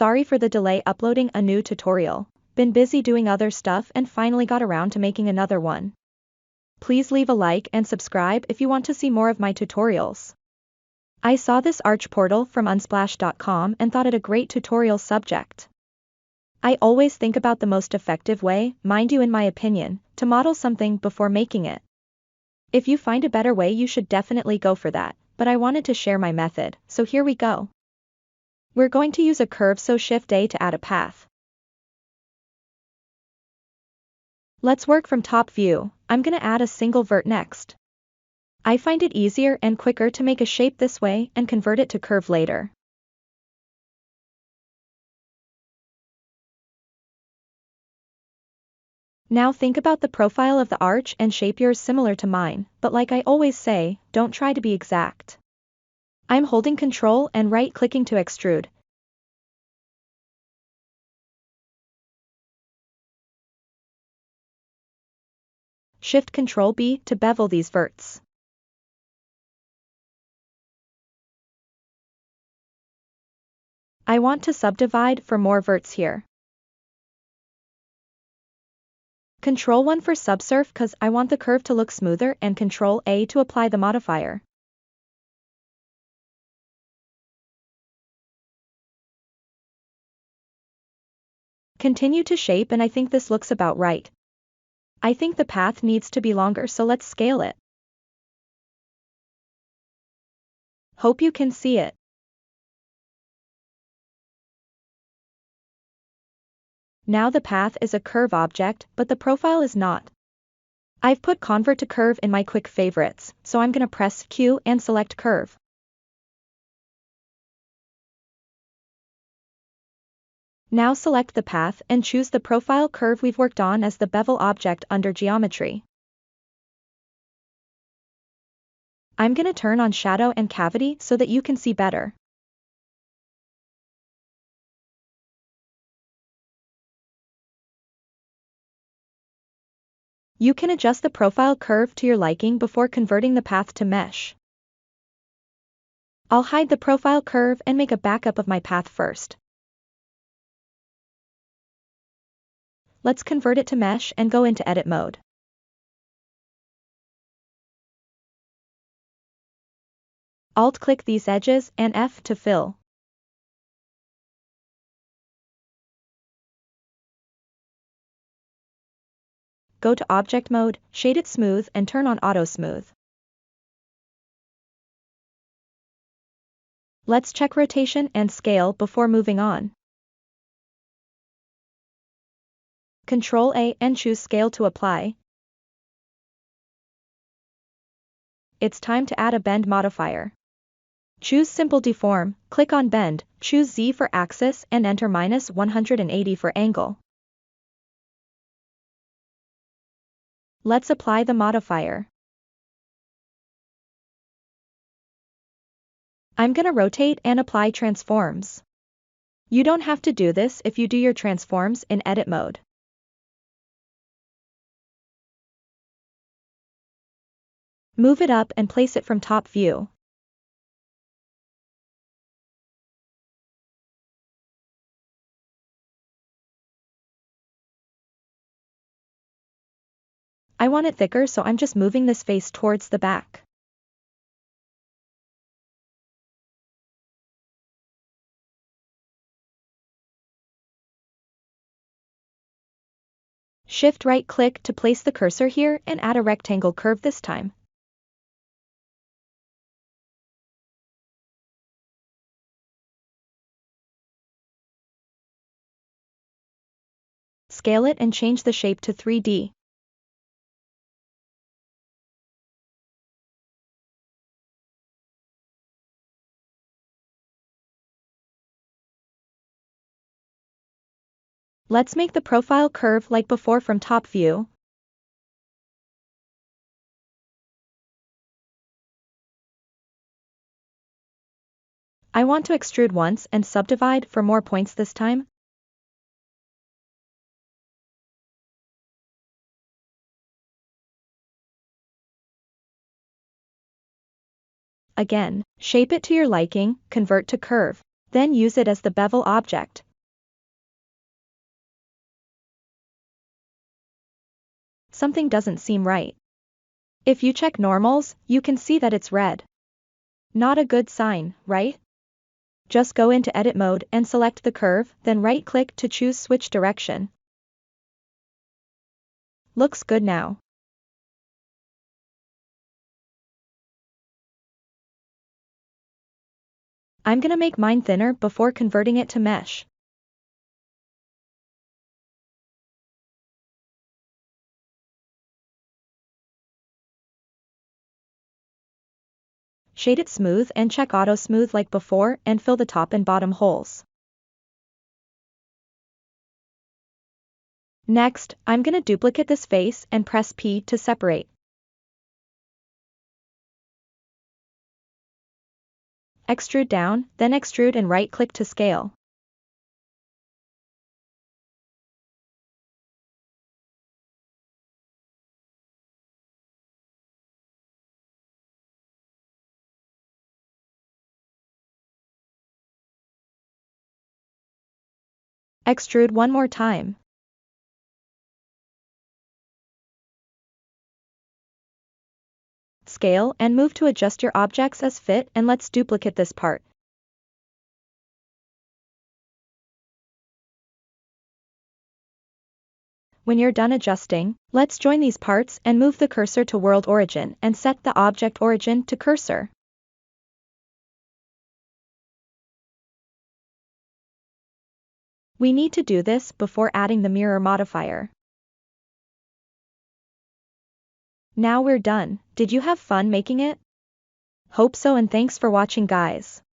Sorry for the delay uploading a new tutorial. Been busy doing other stuff and finally got around to making another one. Please leave a like and subscribe if you want to see more of my tutorials. I saw this arch portal from unsplash.com and thought it a great tutorial subject. I always think about the most effective way, mind you in my opinion, to model something before making it. If you find a better way you should definitely go for that, but I wanted to share my method, so here we go. We're going to use a curve, so Shift A to add a path. Let's work from top view. I'm gonna add a single vert next. I find it easier and quicker to make a shape this way and convert it to curve later. Now think about the profile of the arch and shape yours similar to mine, but like I always say, don't try to be exact. I'm holding Ctrl and right-clicking to extrude. Shift Ctrl B to bevel these verts. I want to subdivide for more verts here. Ctrl 1 for subsurf cause I want the curve to look smoother, and Ctrl A to apply the modifier. Continue to shape, and I think this looks about right. I think the path needs to be longer, so let's scale it. Hope you can see it. Now the path is a curve object, but the profile is not. I've put convert to curve in my quick favorites, so I'm gonna press Q and select curve. Now select the path and choose the profile curve we've worked on as the bevel object under geometry. I'm gonna turn on shadow and cavity so that you can see better. You can adjust the profile curve to your liking before converting the path to mesh. I'll hide the profile curve and make a backup of my path first. Let's convert it to mesh and go into edit mode. Alt-click these edges and F to fill. Go to object mode, shade it smooth and turn on auto smooth. Let's check rotation and scale before moving on. Ctrl A and choose scale to apply. It's time to add a bend modifier. Choose simple deform, click on bend, choose Z for axis and enter -180 for angle. Let's apply the modifier. I'm gonna rotate and apply transforms. You don't have to do this if you do your transforms in edit mode. Move it up and place it from top view. I want it thicker, so I'm just moving this face towards the back. Shift right click to place the cursor here and add a rectangle curve this time. Scale it and change the shape to 3D. Let's make the profile curve like before from top view. I want to extrude once and subdivide for more points this time. Again, shape it to your liking, convert to curve, then use it as the bevel object. something doesn't seem right. If you check normals, you can see that it's red. Not a good sign, right? Just go into edit mode and select the curve, then right-click to choose switch direction. Looks good now. I'm gonna make mine thinner before converting it to mesh. Shade it smooth and check auto smooth like before and fill the top and bottom holes. Next, I'm gonna duplicate this face and press P to separate. Extrude down, then extrude and right-click to scale. Extrude one more time. Scale and move to adjust your objects as fit, and let's duplicate this part. When you're done adjusting, let's join these parts and move the cursor to world origin and set the object origin to cursor. We need to do this before adding the mirror modifier. Now we're done. Did you have fun making it? Hope so, and thanks for watching, guys.